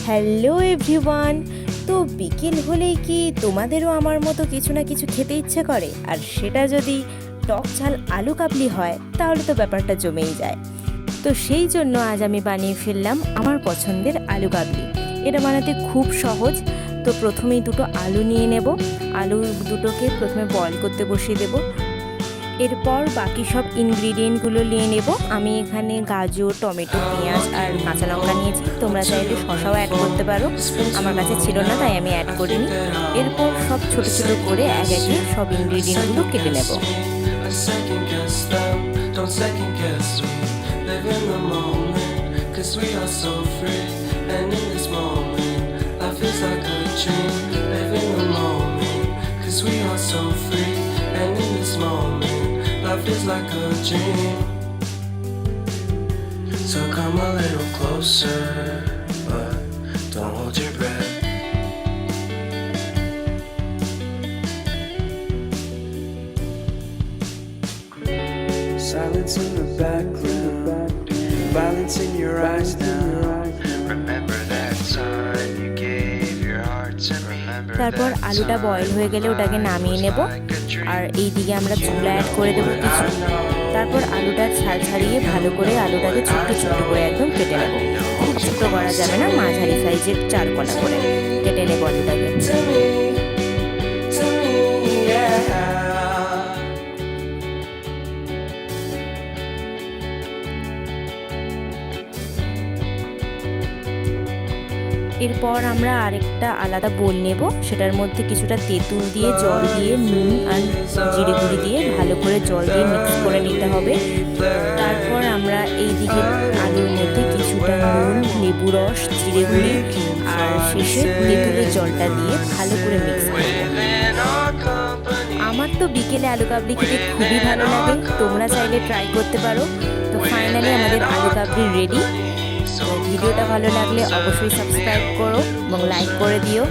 Hello everyone. তো বিকেল হলেই কি তোমাদেরও আমার মতো কিছু না কিছু খেতে ইচ্ছে করে, আর সেটা যদি টক ঝাল আলু কাবলি হয় তাহলে তো ব্যাপারটা জমেই যায়। তো সেই জন্য আজ আমি বানিয়ে ফেললাম আমার পছন্দের আলু কাবলি। এটা বানাতে খুব সহজ। তো প্রথমেই দুটো আলু নিয়ে নেব। আলু দুটোকে প্রথমে বয়েল করতে বসিয়ে দেব। এরপর বাকি সব ইনগ্রিডিয়েন্টগুলো নিয়ে নেব। আমি এখানে গাজর, টমেটো, পেঁয়াজ আর কাঁচা লঙ্কা নিয়েছি। তোমরা চাইলে শসাও অ্যাড করতে পারো, আমার কাছে ছিল না তাই আমি অ্যাড করিনি। এরপর সব ছোট ছোট করে এক একে সব ইনগ্রিডিয়েন্টগুলো কেটে নেব। Life is like a dream, so come a little closer, but don't hold your breath. Silence in the background, violence in your eyes now. Remember that time you gave your heart to me. তারপর আলুটা boil হয়ে গেলে ওটাকে নামিয়ে নেব, আর এই দিকে আমরা চুলা অ্যাড করে দেবো কিছু। তারপর আলুটার ছাল ছাড়িয়ে ভালো করে আলুটাকে ছোট্ট ছোট্ট করে একদম কেটে নেব। খুব ছোটো করা যাবে না, মাঝারি সাইজের 4 কোনা করে কেটে নেব আলুটাকে। এরপর আমরা আরেকটা আলাদা বোল নেব, সেটার মধ্যে কিছুটা তেঁতুল দিয়ে, জল দিয়ে, নুন আর জিরে গুঁড়ি দিয়ে ভালো করে জল দিয়ে মিক্স করে নিতে হবে। তারপর আমরা এই দিকে আলুর মধ্যে কিছুটা নুন, লেবু রস, জিরে গুঁড়ি আর শেষে তেঁতুলের জলটা দিয়ে ভালো করে মিক্স করব। আমার তো বিকেলে আলু কাবলি খেতে খুবই ভালো লাগে, তোমরা চাইলে ট্রাই করতে পারো। তো ফাইনালি আমাদের আলু কাবলি রেডি। তো ভিডিওটা ভালো লাগলে অবশ্যই সাবস্ক্রাইব করো এবং লাইক করে দিও।